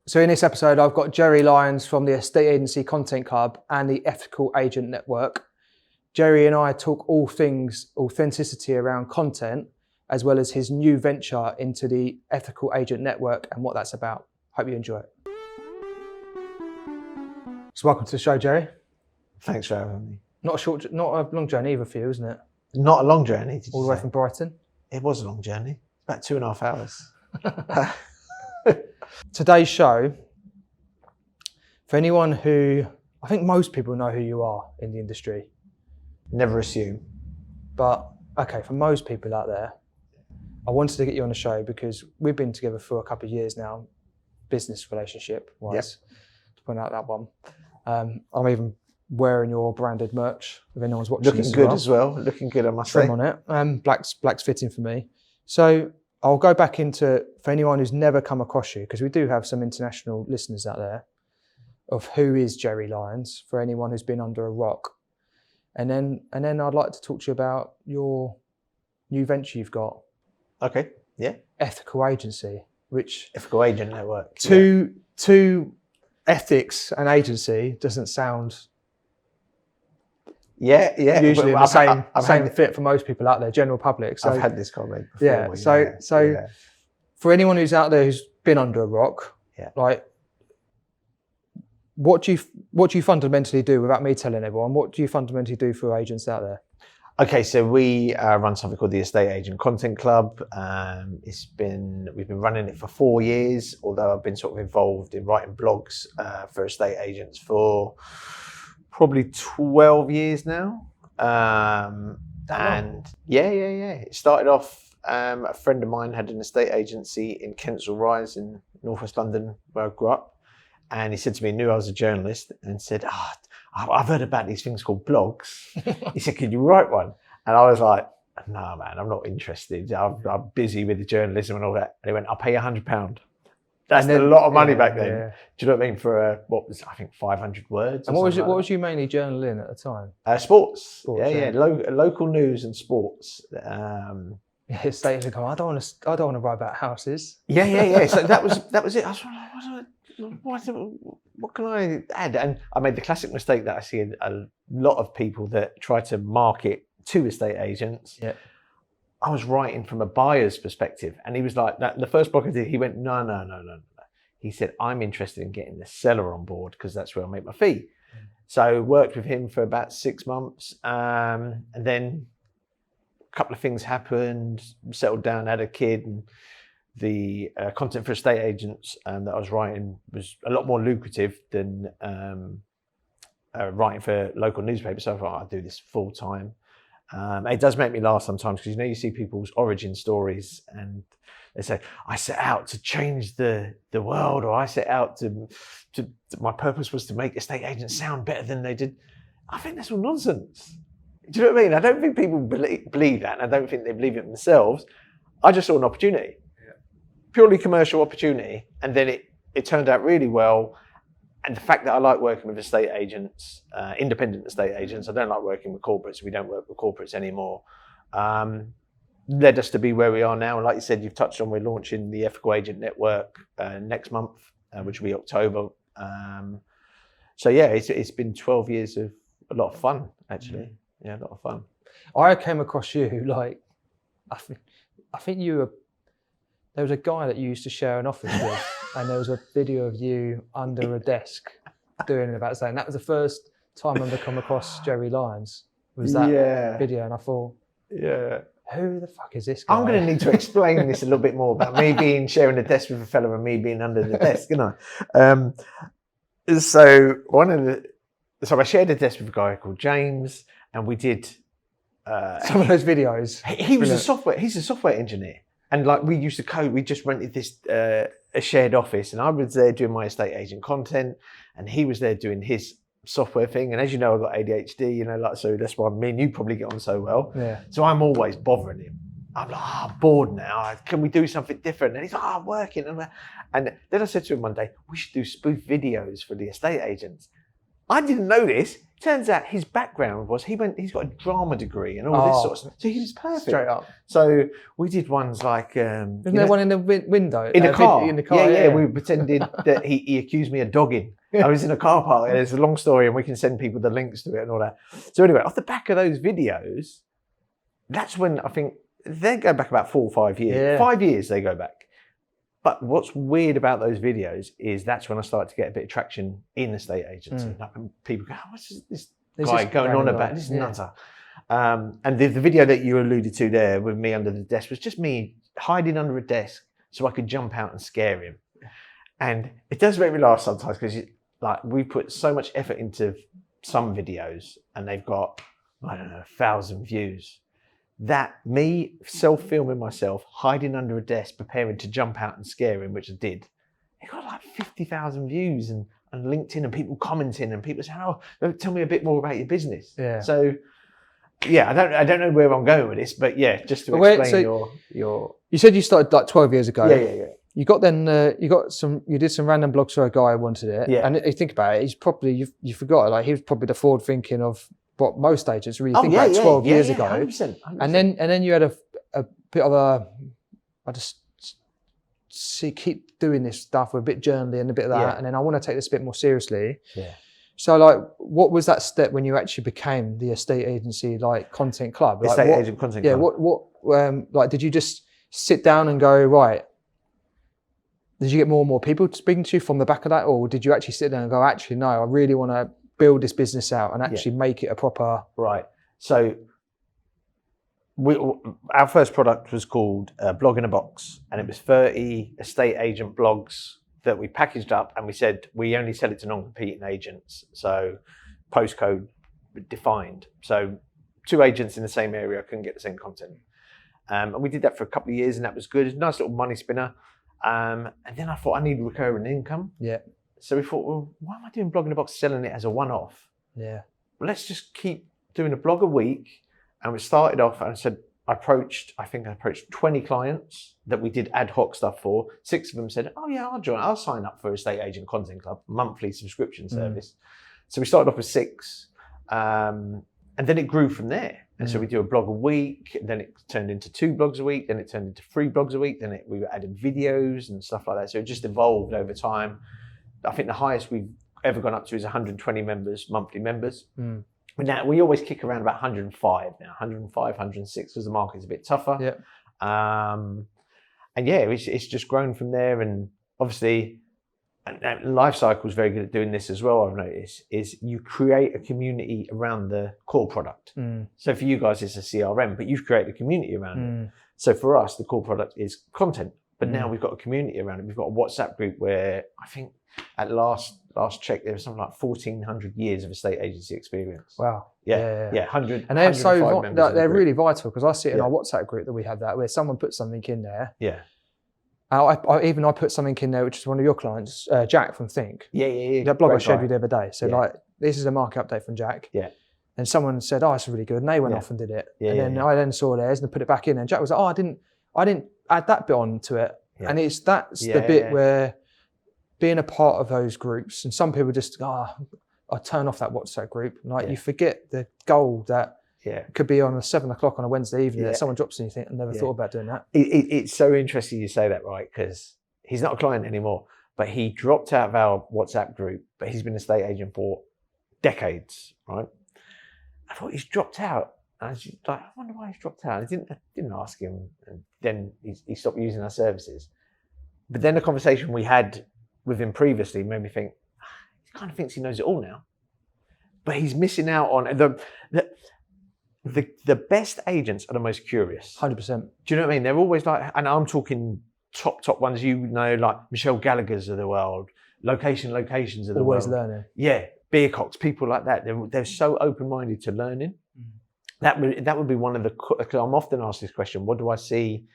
So in this episode, I've got Jerry Lyons from the Estate Agency Content Club and the Ethical Agent Network. Jerry and I talk all things authenticity around content, as well as his new venture into the Ethical Agent Network and what that's about. Hope you enjoy it. So welcome to the show, Jerry. Thanks for having me. Not a long journey either for you, isn't it? Not a long journey. All the way from Brighton. It was a long journey. About 2.5 hours. Today's show, for anyone who, I think most people know who you are in the industry. Never assume. But, okay, for most people out there, I wanted to get you on the show because we've been together for a couple of years now, business relationship-wise, to point out that one. I'm even wearing your branded merch, if anyone's watching. Looking good as well. Looking good, I must say. Trim on it. Black's fitting for me. So I'll go back into, for anyone who's never come across you, because we do have some international listeners out there, of who is Jerry Lyons, for anyone who's been under a rock. And then I'd like to talk to you about your new venture you've got. Okay, yeah. Ethical Agency, which... Ethical Agent Network. Two ethics and agency doesn't sound... Yeah. Usually the same fit for most people out there, general public. So, I've had this comment before. Yeah. So for anyone who's out there who's been under a rock, like, what do you fundamentally do, without me telling everyone, what do you fundamentally do for agents out there? Okay, so we run something called the Estate Agent Content Club. We've been running it for 4 years, although I've been sort of involved in writing blogs for estate agents for probably 12 years now. And yeah. It started off, a friend of mine had an estate agency in Kensal Rise in northwest London, where I grew up. And he said to me, he knew I was a journalist, and said, I've heard about these things called blogs. He said, could you write one? And I was like, no, man, I'm not interested. I'm busy with the journalism and all that. And he went, I'll pay you £100. That's a lot of money back then. Yeah. Do you know what I mean? For what was, I think, 500 words. And what was you mainly journaling at the time? Sports. Yeah. Local news and sports. Estate agent come, I don't want to write about houses. Yeah. So that was it. I was like, what can I add? And I made the classic mistake that I see a lot of people that try to market to estate agents. Yeah. I was writing from a buyer's perspective, and he was like, the first blog I did, he went, no. He said, I'm interested in getting the seller on board because that's where I make my fee. So worked with him for about 6 months, and then a couple of things happened, settled down, had a kid, and the content for estate agents that I was writing was a lot more lucrative than writing for local newspapers. So I thought, I'll do this full time. It does make me laugh sometimes because you see people's origin stories and they say, I set out to change the world, or I set out to my purpose was to make estate agents sound better than they did. I think that's all nonsense. Do you know what I mean? I don't think people believe that, and I don't think they believe it themselves. I just saw an opportunity, purely commercial opportunity, and then it turned out really well. And the fact that I like working with estate agents, independent estate agents, I don't like working with corporates. We don't work with corporates anymore. Led us to be where we are now. And like you said, you've touched on, we're launching the Ethical Agent Network next month, which will be October. So yeah, it's been 12 years of a lot of fun, actually. Yeah, a lot of fun. I came across you, like, I think you were, there was a guy that you used to share an office with, and there was a video of you under a desk doing about something. That was the first time I've ever come across Jerry Lyons, was that video, and I thought, who the fuck is this guy? I'm going to need to explain this a little bit more about me sharing a desk with a fellow and me being under the desk, you know. So I shared a desk with a guy called James, and we did some of those videos. He's a software engineer. And like, we used to code, we just rented this, a shared office, and I was there doing my estate agent content, and he was there doing his software thing. And as you know, I've got ADHD, you know, like, so that's why me and you probably get on so well. Yeah. So I'm always bothering him. I'm like, I'm bored now. Can we do something different? And he's like, I'm working. And then I said to him one day, we should do spoof videos for the estate agents. I didn't know this. Turns out his background was he's got a drama degree and all this sort of stuff. So he was perfect. Straight up. So we did ones like Isn't there one in the window? in the car. In the car. Yeah. We pretended that he accused me of dogging. I was in a car park. And it's a long story, and we can send people the links to it and all that. So anyway, off the back of those videos, that's when I think they go back about 4 or 5 years. Yeah. 5 years they go back. But what's weird about those videos is that's when I started to get a bit of traction in estate agency. Like when people go, oh, what's this guy going on about? This nutter. And the video that you alluded to there with me under the desk was just me hiding under a desk so I could jump out and scare him. And it does make me laugh sometimes because like we put so much effort into some videos and they've got, I don't know, 1,000 views. That me self-filming myself, hiding under a desk, preparing to jump out and scare him, which I did, it got like 50,000 views and LinkedIn and people commenting and people saying, oh, tell me a bit more about your business. Yeah. So, yeah, I don't know where I'm going with this, but yeah, just to explain your... You said you started like 12 years ago. Yeah. You did some random blogs for a guy who wanted it. Yeah. And you think about it, he's probably, you forgot, like he was probably the forward thinking of what most agents really think about 12 years ago. 100%. And then you had a bit of I just keep doing this stuff with a bit of journaling and a bit of that. Yeah. And then I want to take this a bit more seriously. Yeah. So like, what was that step when you actually became the estate agency, like content club? Like, Estate agent content club. Yeah. Like, did you just sit down and go, right, did you get more and more people speaking to you from the back of that? Or did you actually sit down and go, actually, no, I really want to build this business out and actually make it a proper... Right. So our first product was called Blog in a Box, and it was 30 estate agent blogs that we packaged up, and we said we only sell it to non-competing agents. So postcode defined. So 2 agents in the same area couldn't get the same content. And we did that for a couple of years, and that was good. It was a nice little money spinner. And then I thought I need recurring income. Yeah. So we thought, well, why am I doing Blog in a Box, selling it as a one-off? Yeah. Well, let's just keep doing a blog a week. And we started off and I said, I approached 20 clients that we did ad hoc stuff for. 6 of them said, oh yeah, I'll sign up for Estate Agent Content Club, monthly subscription service. So we started off with 6. And then it grew from there. And so we do a blog a week, then it turned into 2 blogs a week, then it turned into 3 blogs a week, then we were adding videos and stuff like that. So it just evolved over time. I think the highest we've ever gone up to is 120 members, monthly members. Now we always kick around about 105 now, 105, 106, because the market's a bit tougher. Yeah. And yeah, it's just grown from there. And obviously, and Life Cycle is very good at doing this as well, I've noticed, is you create a community around the core product. So for you guys, it's a CRM, but you've created a community around it. So for us, the core product is content, but now we've got a community around it. We've got a WhatsApp group where I think at last check, there was something like 1,400 years of estate agency experience. Wow. Yeah. 100. And they're they're really vital, because I see it in Yeah. our WhatsApp group that we have that where someone puts something in there. Yeah. I put something in there, which is one of your clients, Jack from Think. Yeah. That blog I Great showed guy. you the other day. So Yeah. like, this is a market update from Jack. Yeah. And someone said, oh, it's really good. And they went off and did it. Yeah, and then yeah. I then saw theirs and put it back in. And Jack was like, oh, I didn't add that bit onto it. Yeah. And that's the bit where being a part of those groups, and some people just, I turn off that WhatsApp group. Like you forget the goal that could be on a 7 o'clock on a Wednesday evening that someone drops anything and never thought about doing that. It's so interesting you say that, right? Because he's not a client anymore, but he dropped out of our WhatsApp group, but he's been a estate agent for decades, right? I thought he's dropped out. And I was just like, I wonder why he's dropped out. I didn't ask him, and then he stopped using our services. But then the conversation we had with him previously made me think, he kind of thinks he knows it all now. But he's missing out on the best agents are the most curious. 100%. Do you know what I mean? They're always like, and I'm talking top ones, like Michelle Gallagher's of the world, locations of the Always world. learning. Yeah, Beercocks, people like that. They're so open-minded to learning. That would be one of the. I'm often asked this question: what do I see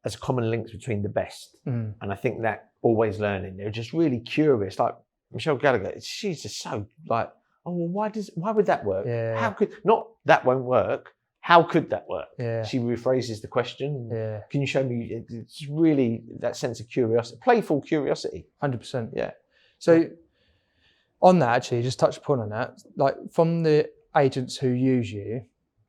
as common links between the best? And I think that always learning. They're just really curious. Like Michelle Gallagher, she's just so like, oh, well, why would that work? Yeah. How could not that won't work? How could that work? Yeah. She rephrases the question. Yeah. Can you show me? It's really that sense of curiosity, playful curiosity. 100%. Yeah. So On that, actually, just touch upon on that. Like from the agents who use you,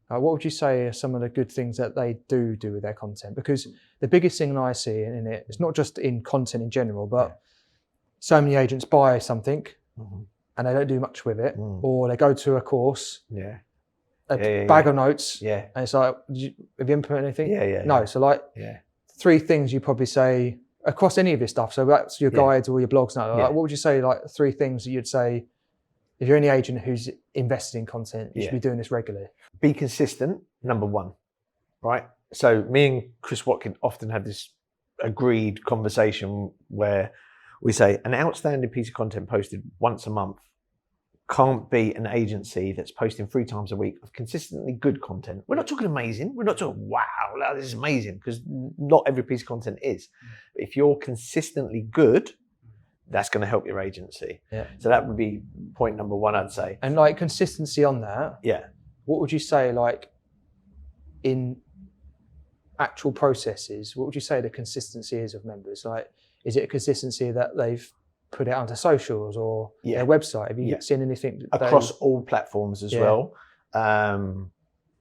what would you say are some of the good things that they do with their content? Because the biggest thing I see in it, it's not just in content in general, but so many agents buy something and they don't do much with it, or they go to a course, a bag of notes, and it's like, have you implemented anything? No. So like 3 things you probably say across any of your stuff. So that's your guides or your blogs now. Like, what would you say, like 3 things that you'd say, if you're any agent who's invested in content, you should be doing this regularly? Be consistent, number 1, right? So me and Chris Watkin often have this agreed conversation where we say an outstanding piece of content posted once a month can't be an agency that's posting 3 times a week of consistently good content. We're not talking amazing. We're not talking, wow, this is amazing, because not every piece of content is. But if you're consistently good, that's going to help your agency. So that would be point number 1, I'd say. And like consistency on that, what would you say, like in actual processes, what would you say the consistency is of members? Like, is it a consistency that they've put it onto socials or their website? Have you seen anything across all platforms as well?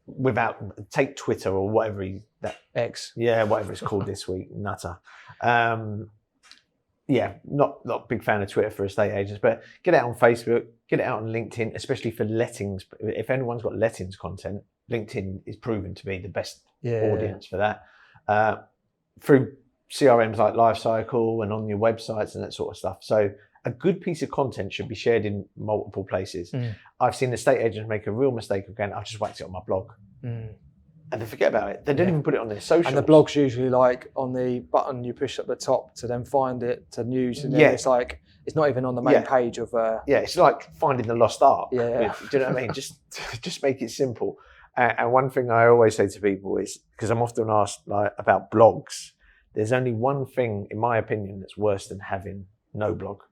Without, take Twitter or whatever X, whatever it's called this week, nutter. Not a big fan of Twitter for estate agents, but get it out on Facebook, get it out on LinkedIn, especially for lettings. If anyone's got lettings content, LinkedIn is proven to be the best audience for that. Through CRMs like Lifecycle and on your websites and that sort of stuff. So a good piece of content should be shared in multiple places. I've seen estate agents make a real mistake of going, I've just whacked it on my blog. And they forget about it. They don't even put it on their socials. And the blog's usually like on the button you push at the top to then find it to news. And then it's like, it's not even on the main page of... it's like finding the lost art. Do you know what I mean? Just make it simple. And one thing I always say to people is, because I'm often asked like about blogs, there's only one thing, in my opinion, that's worse than having no blog.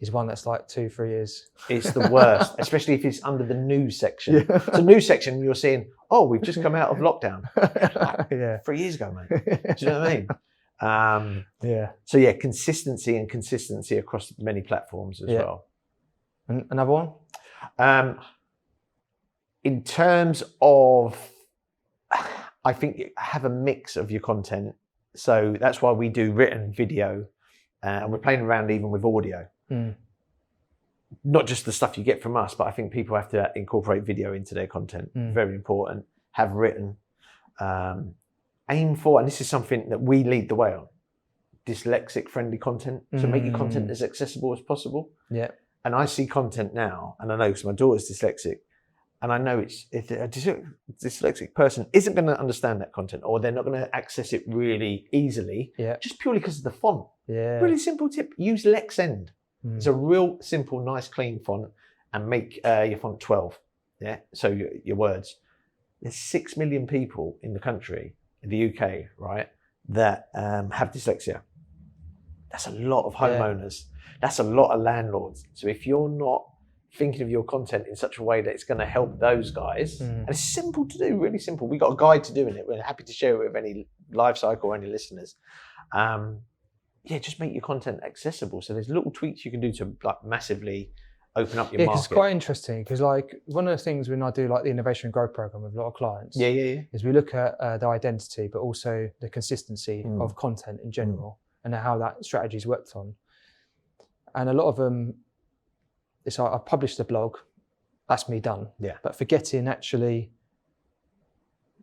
Is one that's like 2-3 years. It's the worst, especially if it's under the news section. So news section, you're seeing, oh, we've just come out of lockdown. Like, 3 years ago, mate. Do you know what I mean? So consistency across many platforms as well. And another one? In terms of, I think have a mix of your content. So that's why we do written, video, and we're playing around even with audio. Not just the stuff you get from us, but I think people have to incorporate video into their content. Very important. Have written. Aim for, and this is something that we lead the way on, dyslexic friendly content. So make your content as accessible as possible. And I see content now, and I know because my daughter's dyslexic, and I know if a dyslexic person isn't going to understand that content, or they're not going to access it really easily, just purely because of the font. Really simple tip, use Lexend. It's a real simple, nice, clean font, and make your font 12. So your words. There's 6 million people in the country, in the UK, right, that have dyslexia. That's a lot of homeowners. That's a lot of landlords. So if you're not thinking of your content in such a way that it's going to help those guys, and it's simple to do, really simple. We got a guide to doing it. We're happy to share it with any Lifecycle or any listeners. Just make your content accessible. So there's little tweaks you can do to like massively open up your market. It's quite interesting because like one of the things when I do like the innovation and growth program with a lot of clients, is we look at the identity, but also the consistency of content in general and how that strategy is worked on. And a lot of them, it's like I published a blog, that's me done. But forgetting actually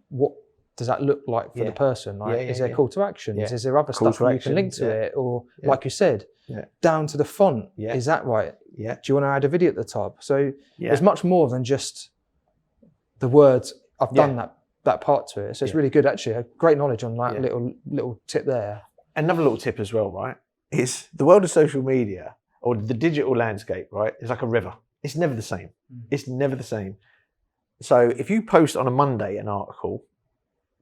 what does that look like for the person? Like, is there call to action? Is there other stuff you can link to it? Or like you said, down to the font, is that right? Do you want to add a video at the top? So there's much more than just the words. I've done that part to it. So it's really good actually. A great knowledge on that little tip there. Another little tip as well, right, is the world of social media or the digital landscape, right, is like a river. It's never the same. It's never the same. So if you post on a Monday an article,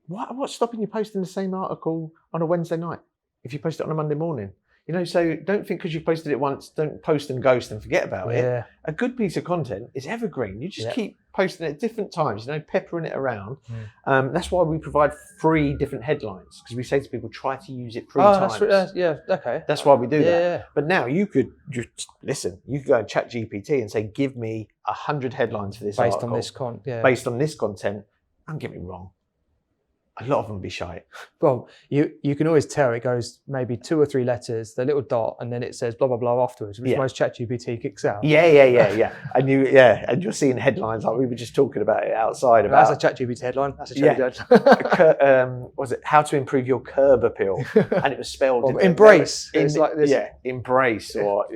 what's stopping you posting the same article on a Wednesday night if you post it on a Monday morning? You know, so don't think because you've posted it once, don't post and ghost and forget about it. A good piece of content is evergreen. You just keep posting it at different times, peppering it around. That's why we provide 3 different headlines, because we say to people, try to use it 3 times. Okay. That's why we do that. Yeah. But now you could just listen. You could go and chat GPT and say, give me 100 headlines for this based article, on this based on this content. Don't get me wrong, a lot of them be shite. Well, you can always tell it goes maybe 2 or 3 letters, the little dot, and then it says blah blah blah afterwards, which most ChatGPT kicks out. Yeah. And you're seeing headlines like we were just talking about it outside. That's a ChatGPT headline. That's a ChatGPT headline. Was it how to improve your curb appeal? And it was spelled embrace. It's like this. Yeah, embrace or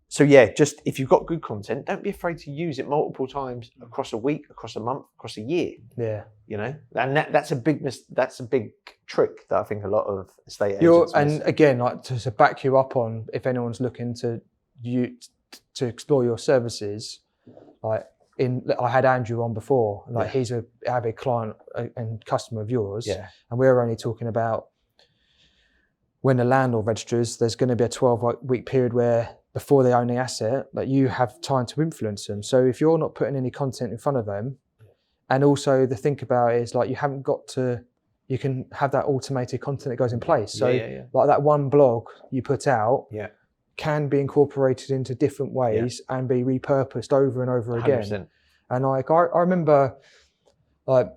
So just if you've got good content, don't be afraid to use it multiple times across a week, across a month, across a year. Yeah. And that's a big trick that I think a lot of estate agents miss. And again, like to back you up on, if anyone's looking to explore your services, like I had Andrew on before, like he's a avid client and customer of yours, and we're only talking about when the landlord registers, there's going to be a 12-week period where before they own the asset, like you have time to influence them. So if you're not putting any content in front of them, and also the think about it is like you can have that automated content that goes in place. So like that one blog you put out can be incorporated into different ways and be repurposed over and over 100%. again. And like I remember, like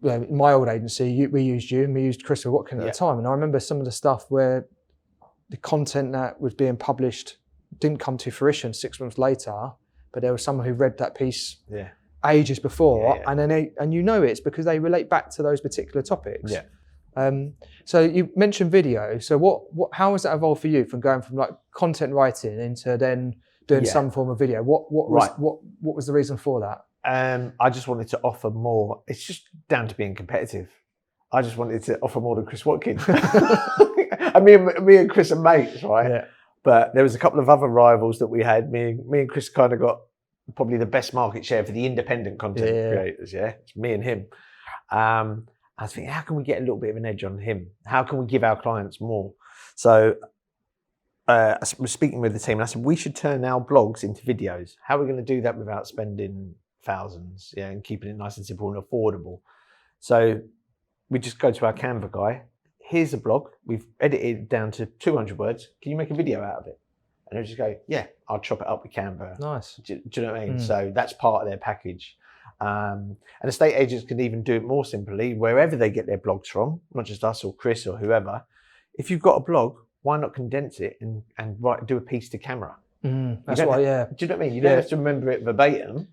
in my old agency, we used you and we used Crystal Watkin at the time, and I remember some of the stuff where the content that was being published didn't come to fruition 6 months later, but there was someone who read that piece ages before, and then it's because they relate back to those particular topics. So you mentioned video. So how has that evolved for you from going from like content writing into then doing some form of video? What was the reason for that? I just wanted to offer more. It's just down to being competitive. I just wanted to offer more than Chris Watkin. I mean, me and Chris are mates, right? Yeah. But there was a couple of other rivals that we had. Me and Chris kind of got probably the best market share for the independent content creators. Yeah, it's me and him. I was thinking, how can we get a little bit of an edge on him? How can we give our clients more? So I was speaking with the team, and I said we should turn our blogs into videos. How are we going to do that without spending thousands? And keeping it nice and simple and affordable. So we just go to our Canva guy. Here's a blog. We've edited it down to 200 words. Can you make a video out of it? And they'll just go, yeah, I'll chop it up with Canva. Nice. Do you know what I mean? So that's part of their package. And estate agents can even do it more simply wherever they get their blogs from, not just us or Chris or whoever. If you've got a blog, why not condense it and do a piece to camera? That's why, Do you know what I mean? You don't have to remember it verbatim,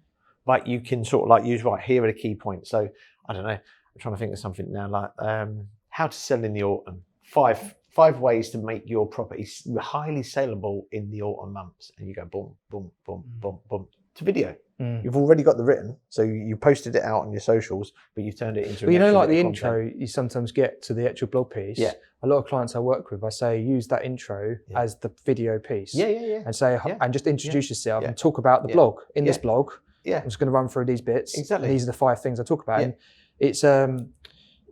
but you can sort of like use, here are the key points. So I don't know. I'm trying to think of something now like how to sell in the autumn. 5 ways to make your property highly saleable in the autumn months. And you go boom, boom, boom, boom, boom to video. You've already got the written, so you posted it out on your socials, but you've turned it into. But like the intro you sometimes get to the actual blog piece. Yeah. A lot of clients I work with, I say use that intro as the video piece. And say and just introduce yourself and talk about the blog. In this blog, I'm just going to run through these bits. Exactly. These are the 5 things I talk about. And it's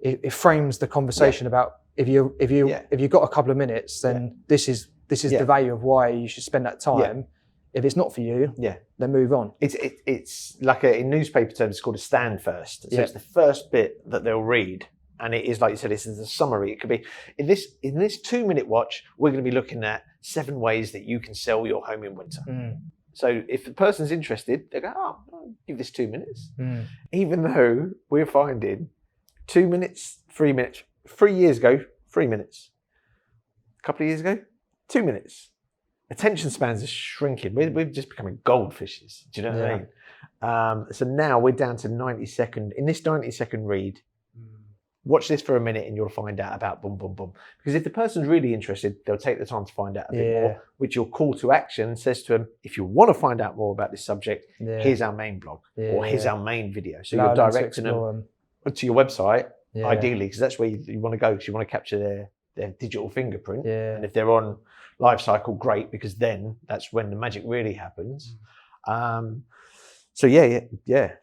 it frames the conversation about if you've got a couple of minutes, then this is the value of why you should spend that time. If it's not for you, then move on. It's like in newspaper terms, it's called a stand first. So it's the first bit that they'll read, and it is like you said, this is a summary. It could be in this 2-minute watch, we're going to be looking at 7 ways that you can sell your home in winter. So if the person's interested, they go, I'll give this 2 minutes. Even though we're finding 2 minutes, 3 minutes. 3 years ago, 3 minutes. A couple of years ago, 2 minutes. Attention spans are shrinking. We're just becoming goldfishes. Do you know what I mean? So now we're down to 90-second. In this 90-second read, watch this for a minute and you'll find out about boom, boom, boom. Because if the person's really interested, they'll take the time to find out a bit more, which your call to action says to them, if you want to find out more about this subject, here's our main blog or here's our main video. So you're directing them to your website, ideally, because that's where you want to go, because you want to capture their digital fingerprint. And if they're on Live Cycle, great, because then that's when the magic really happens. So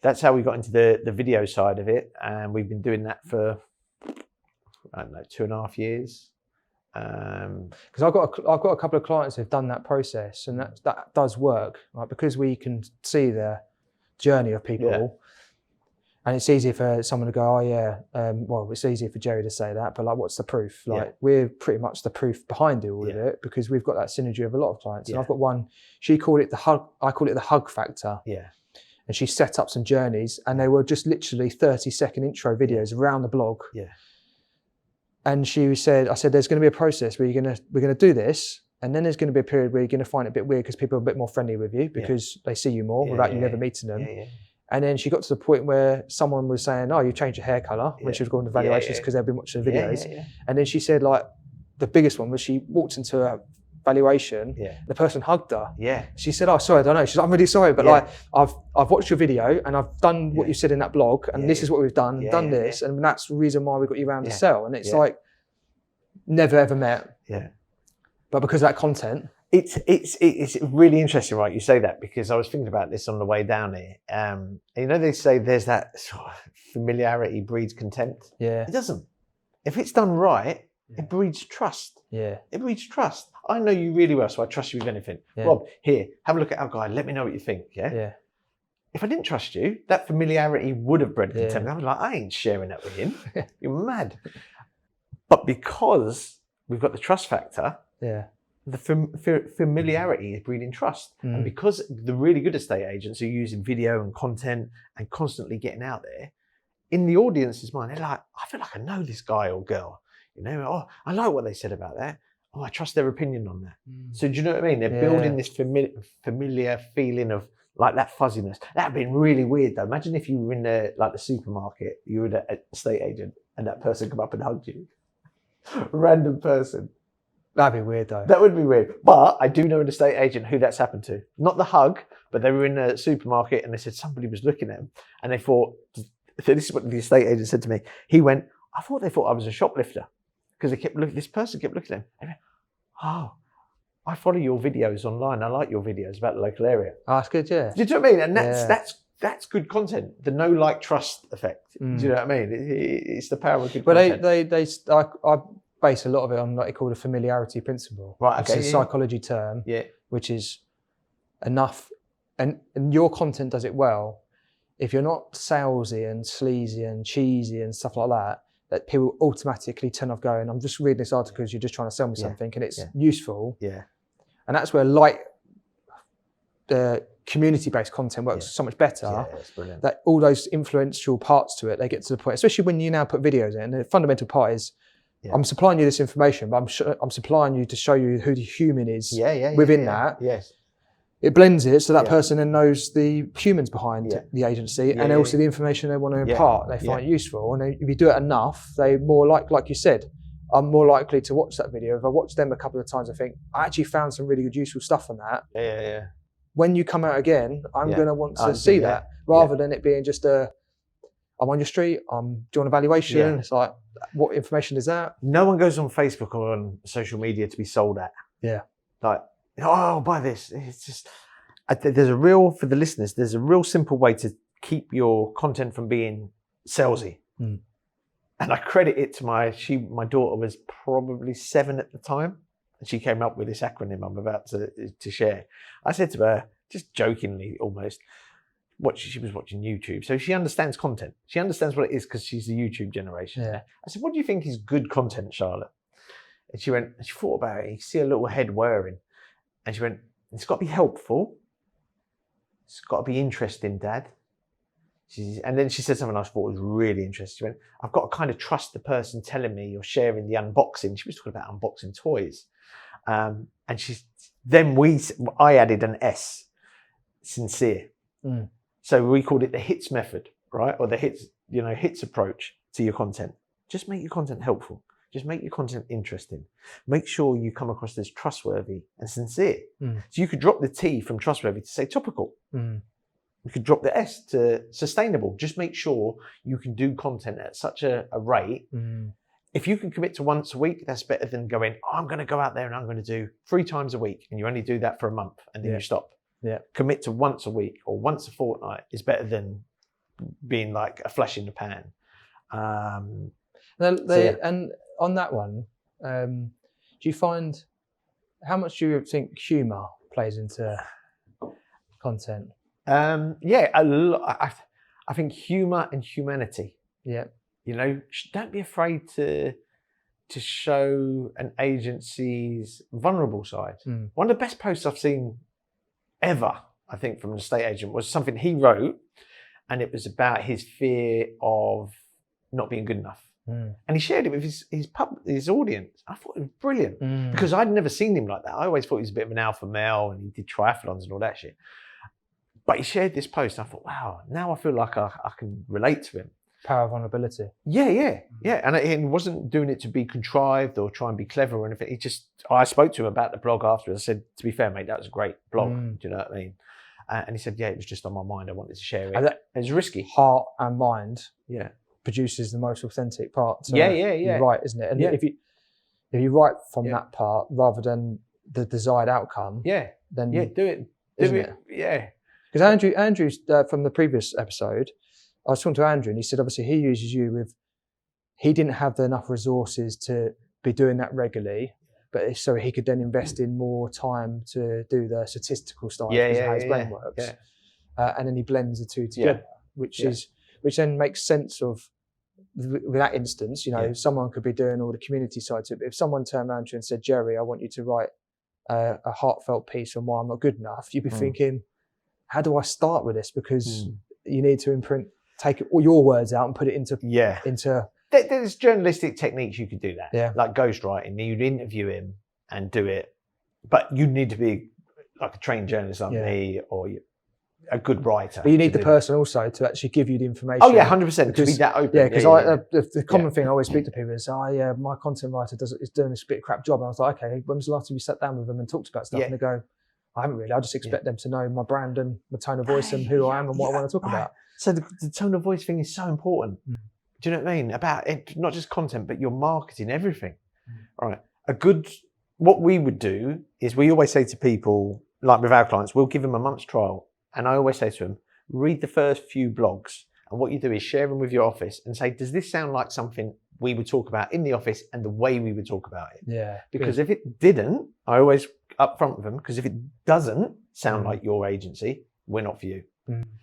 that's how we got into the video side of it, and we've been doing that for I don't know 2.5 years. Because I've got a couple of clients who've done that process, and that does work, right? Because we can see the journey of people. And it's easy for someone to go, oh yeah, well, it's easier for Jerry to say that, but like, what's the proof? Like, we're pretty much the proof behind all of it, because we've got that synergy of a lot of clients. And I've got one, she called it the hug, I call it the hug factor. Yeah. And she set up some journeys, and they were just literally 30-second intro videos around the blog. Yeah. And she said, I said, there's going to be a process where we're going to do this. And then there's going to be a period where you're going to find it a bit weird because people are a bit more friendly with you because they see you more without you never meeting them. Yeah. And then she got to the point where someone was saying, oh, you changed your hair colour when she was going to valuations because they've been watching the videos. And then she said, like, the biggest one was she walked into a valuation, the person hugged her. Yeah. She said, oh, sorry, I don't know. She's like, I'm really sorry, but like, I've watched your video and I've done what you said in that blog, and this is what we've done, and done this, and that's the reason why we got you around to sell. And it's like, never ever met. Yeah. But because of that content. It's really interesting, right? You say that, because I was thinking about this on the way down here. You know, they say there's that sort of familiarity breeds contempt. Yeah. It doesn't. If it's done right, it breeds trust. Yeah. It breeds trust. I know you really well, so I trust you with anything. Yeah. Rob, here, have a look at our guy. Let me know what you think. Yeah. Yeah. If I didn't trust you, that familiarity would have bred contempt. I was like, I ain't sharing that with him. You're mad. But because we've got the trust factor, the familiarity is breeding trust. And because the really good estate agents are using video and content and constantly getting out there, in the audience's mind, they're like, I feel like I know this guy or girl. You know, oh, I like what they said about that. Oh, I trust their opinion on that. So do you know what I mean? They're building this familiar feeling of like that fuzziness. That'd been really weird though. Imagine if you were in the supermarket, you were an estate agent, and that person come up and hugged you. Random person. That'd be weird though. That would be weird. But I do know an estate agent who that's happened to. Not the hug, but they were in a supermarket and they said somebody was looking at them, and they thought, this is what the estate agent said to me. He went, I thought they thought I was a shoplifter, because they kept looking. This person kept looking at him. They went, oh, I follow your videos online. I like your videos about the local area. Oh, that's good, yeah. Do you know what I mean? And that's good content. The know, like, trust effect. Do you know what I mean? It's the power of good content. I base a lot of it on what they call the familiarity principle. Right, okay. It's a psychology term, which is enough, and your content does it well. If you're not salesy and sleazy and cheesy and stuff like that people automatically turn off going, I'm just reading this article because you're just trying to sell me something, and it's useful. Yeah. And that's where the community-based content works so much better. Yeah, it's brilliant. That all those influential parts to it, they get to the point, especially when you now put videos in. The fundamental part is, I'm supplying you this information, but I'm supplying you to show you who the human is within that. Yes. It blends it so that person then knows the humans behind the agency, and also the information they want to impart. They find it useful, and if you do it enough, they more like you said, are more likely to watch that video. If I watch them a couple of times, I think I actually found some really good useful stuff on that. Yeah. When you come out again, I'm going to want to see that rather than it being just I'm on your street, I'm doing a valuation. It's like, what information is that? No one goes on Facebook or on social media to be sold at. Yeah. Like, oh, buy this. It's just, for the listeners, there's a real simple way to keep your content from being salesy. And I credit it to my daughter was probably 7 at the time, and she came up with this acronym I'm about to share. I said to her, just jokingly almost, she was watching YouTube, so she understands content. She understands what it is because she's the YouTube generation. Yeah. I said, what do you think is good content, Charlotte? And she thought about it. You see a little head whirring. And she went, it's got to be helpful. It's got to be interesting, Dad. And then she said something I thought was really interesting. She went, I've got to kind of trust the person telling me or sharing the unboxing. She was talking about unboxing toys. And I added an S, sincere. So we called it the HITS method, right? Or the HITS approach to your content. Just make your content helpful. Just make your content interesting. Make sure you come across as trustworthy and sincere. So you could drop the T from trustworthy to say topical. You could drop the S to sustainable. Just make sure you can do content at such a rate. If you can commit to once a week, that's better than going, I'm going to go out there and I'm going to do 3 times a week. And you only do that for a month and then you stop. Yeah. Commit to once a week or once a fortnight is better than being like a flash in the pan. And on that one, do you find, how much do you think humour plays into content? Yeah, I think humour and humanity. Yeah. You know, don't be afraid to show an agency's vulnerable side. Mm. One of the best posts I've seen ever, I think, from an estate agent was something he wrote, and it was about his fear of not being good enough. Mm. And he shared it with his audience. I thought it was brilliant Mm. because I'd never seen him like that. I always thought he was a bit of an alpha male and he did triathlons and all that shit. But he shared this post, and I thought, wow, now I feel like I can relate to him. Power of vulnerability. Yeah. And he wasn't doing it to be contrived or try and be clever or anything. I spoke to him about the blog afterwards. I said, to be fair, mate, that was a great blog. Do you know what I mean? And he said, yeah, it was just on my mind. I wanted to share it. It was risky. Heart and mind Yeah. produces the most authentic part. So Yeah. you're right, isn't it? And Yeah. if you write from that part rather than the desired outcome, then do it. Isn't it? Yeah. Because Andrew's from the previous episode, I was talking to Andrew and he said, obviously he uses you with, he didn't have enough resources to be doing that regularly, but so he could then invest in more time to do the statistical stuff because of how his brain works. Yeah. And then he blends the two together, which then makes sense of, with that instance, you know, someone could be doing all the community side to it, but if someone turned around to you and said, Jerry, I want you to write a heartfelt piece on why I'm not good enough, you'd be thinking, how do I start with this? Because you need to take all your words out and put it into. There's journalistic techniques you could do that. Yeah. Like ghostwriting. You'd interview him and do it, but you need to be like a trained journalist like me, or a good writer. But you need the person also to actually give you the information. Oh yeah, 100%. To be that open. Yeah, because the common thing I always speak to people is, my content writer is doing a bit of crap job. And I was like, okay, when was the last time you sat down with them and talked about stuff? And they go, I haven't really. I just expect them to know my brand and my tone of voice and who I am and what I want to talk about. So the tone of voice thing is so important. Do you know what I mean? About it, not just content, but your marketing, everything. All right. What we would do is we always say to people, like with our clients, we'll give them a month's trial. And I always say to them, read the first few blogs. And what you do is share them with your office and say, does this sound like something we would talk about in the office and the way we would talk about it? Yeah. Because if it didn't, I always upfront with them, because if it doesn't sound like your agency, we're not for you.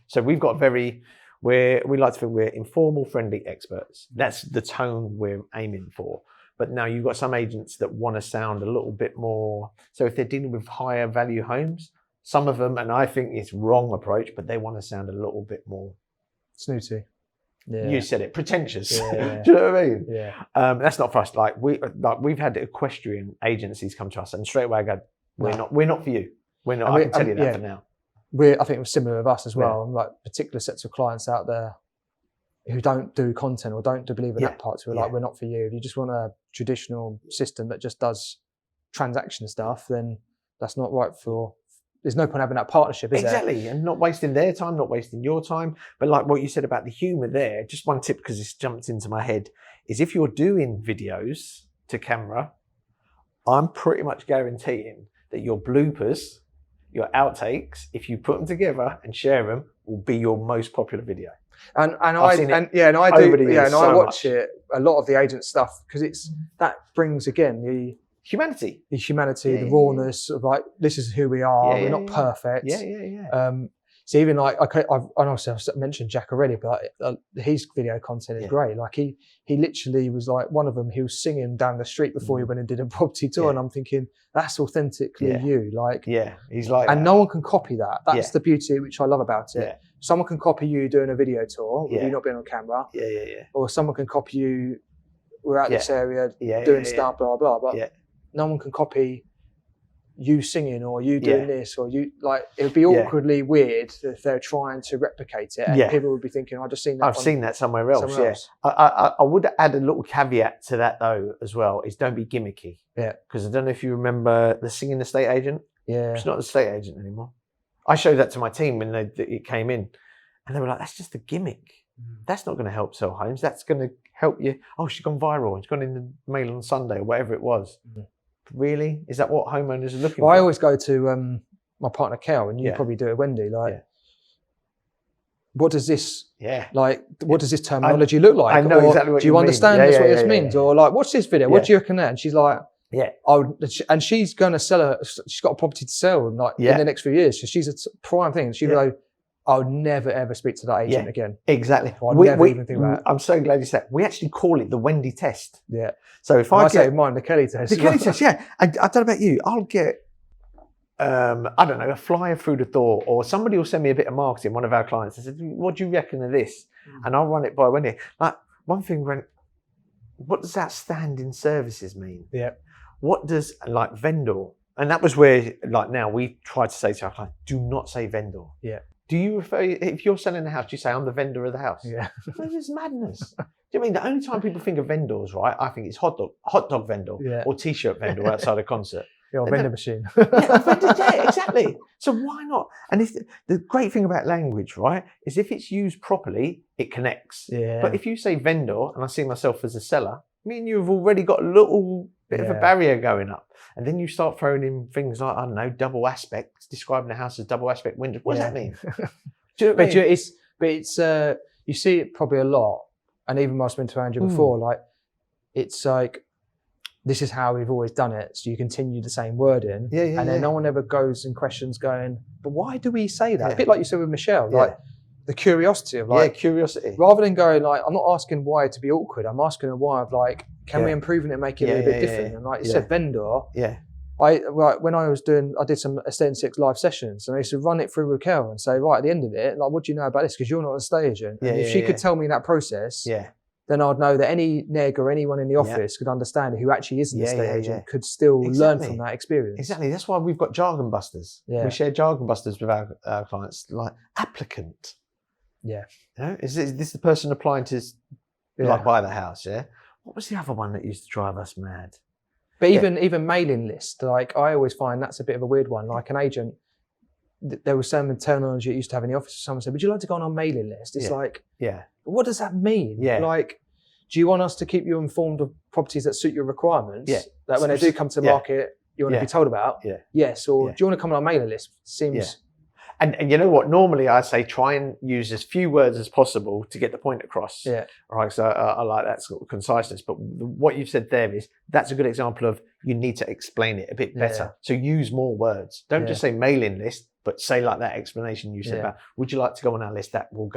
So we've got we like to think we're informal, friendly experts. That's the tone we're aiming for. But now you've got some agents that want to sound a little bit more. So if they're dealing with higher value homes, some of them, and I think it's wrong approach, but they want to sound a little bit more snooty. Yeah. You said it, pretentious. Yeah. Do you know what I mean? Yeah. That's not for us. We've had equestrian agencies come to us, and straight away I go, we're not for you. We're not. I can tell you that for now. I think it was similar with us as well. Yeah. Like particular sets of clients out there who don't do content or don't believe in that part. So we're like, we're not for you. If you just want a traditional system that just does transaction stuff, then that's not right for. There's no point having that partnership, is there? Exactly, and not wasting their time, not wasting your time. But like what you said about the humour there, just one tip, because it's jumped into my head, is if you're doing videos to camera, I'm pretty much guaranteeing that your bloopers, your outtakes, if you put them together and share them, will be your most popular video. And I watch it, a lot of the agent stuff, because that brings again the humanity, the rawness of like, this is who we are. We're not perfect. So even like I've mentioned Jack already, but his video content is great. Like he literally was like, one of them, he was singing down the street before he went and did a property tour, and I'm thinking that's authentically you. Like he's like, and no one can copy that. That's the beauty which I love about it. Someone can copy you doing a video tour with you not being on camera. Or someone can copy you. We're out this area doing stuff, blah blah. But no one can copy you singing or you doing this, or you like. It would be awkwardly weird if they're trying to replicate it, and people would be thinking, "I've just seen that. I've seen that somewhere else." I would add a little caveat to that though as well: is don't be gimmicky. Because I don't know if you remember the singing estate agent. It's not the estate agent anymore. I showed that to my team when it came in, and they were like, "That's just a gimmick. That's not going to help sell homes. That's going to help you. Oh, she's gone viral. It's gone in the Mail on Sunday or whatever it was." Really? Is that what homeowners are looking for? I always go to my partner Kel, and you probably do it, Wendy. Like, what does this? What does this terminology look like? I know exactly what do you mean. understand what this means? Or like, what's this video? What do you reckon that? And she's like, and she's going to sell she's got a property to sell in the next few years. So she's a prime thing. She'll go, I'll never ever speak to that agent Yeah. again. Exactly. I'll never even think about it. I'm so glad you said. We actually call it the Wendy test. Yeah. So if I I say get mine, the Kelly test. the Kelly test, yeah. I don't know about you. I'll get, I don't know, a flyer through the door, or somebody will send me a bit of marketing. One of our clients, they said, "What do you reckon of this?" And I'll run it by Wendy. Like one thing, what does outstanding services mean? Yeah. What does like vendor? And that was where, like now, we try to say to our client, do not say vendor. Yeah. Do you refer, if you're selling a house, do you say, I'm the vendor of the house? Yeah. This is madness. Do you mean the only time people think of vendors, right? I think it's hot dog vendor Yeah. or t-shirt vendor outside a concert. Your And vendor then- machine. Yeah, exactly. So why not? And if the great thing about language, right, is if it's used properly, it connects. Yeah. But if you say vendor and I see myself as a seller, me and you have already got a little bit of a Yeah. barrier going up. And then you start throwing in things like, I don't know, double aspect, describing the house as double aspect window. What does that mean? Do you know what I But mean? it's you see it probably a lot, and even when I've been to Andrew before, like it's like this is how we've always done it. So you continue the same wording, Yeah, and then no one ever goes and questions going, but why do we say that? Yeah. A bit like you said with Michelle, like the curiosity of like, curiosity. rather than going like, I'm not asking why to be awkward. I'm asking a why of like, can we improve it and make it a bit different? And like you said, vendor. Yeah. When I did some Estate 6 live sessions, and I used to run it through Raquel and say, right at the end of it, like, what do you know about this? Because you're not an estate agent. And if she could tell me that process, then I'd know that any neg or anyone in the office could understand it who actually is an estate agent could still learn from that experience. Exactly. That's why we've got jargon busters. Yeah. We share jargon busters with our clients, like applicant. Yeah. You know, is this the person applying to like buy the house? Yeah. What was the other one that used to drive us mad? But even mailing list, like I always find that's a bit of a weird one. Like an agent, there was some terminology it used to have in the office. Someone said, "Would you like to go on our mailing list?" It's like, what does that mean? Yeah. Like, do you want us to keep you informed of properties that suit your requirements? Yeah. That when they do come to market, you want to be told about? Yeah. Yes. Or do you want to come on our mailing list? Seems. And you know what? Normally I say try and use as few words as possible to get the point across. Yeah. Right. So I like that sort of conciseness. But what you've said there is that's a good example of you need to explain it a bit better. Yeah. So use more words. Don't just say mailing list, but say like that explanation you said about, would you like to go on our list that will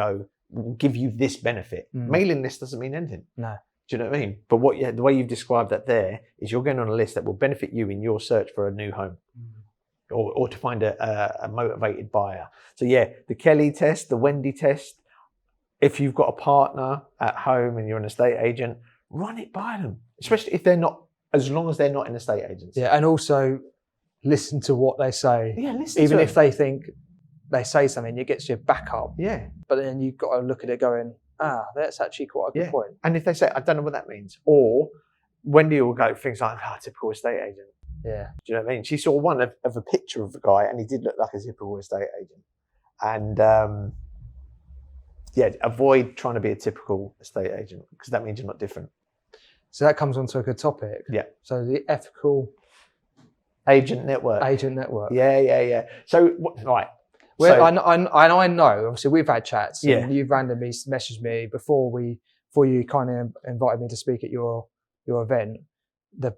give you this benefit? Mailing list doesn't mean anything. No. Do you know what I mean? But the way you've described that there is you're going on a list that will benefit you in your search for a new home. Or to find a motivated buyer. So the Kelly test, the Wendy test. If you've got a partner at home and you're an estate agent, run it by them. Especially if they're not, as long as they're not an estate agent. Yeah, and also listen to what they say. Yeah, listen. Even to if they think they say something, it gets your back up. Yeah. But then you've got to look at it going, that's actually quite a good point. And if they say, I don't know what that means, or Wendy will go things like, typical estate agent. Yeah. Do you know what I mean? She saw one of a picture of the guy and he did look like a typical estate agent. And avoid trying to be a typical estate agent because that means you're not different. So that comes on to a good topic. Yeah. So the ethical agent network. Yeah. So, right. Well, so, I know, obviously we've had chats and you've randomly messaged me before you kind of invited me to speak at your event. The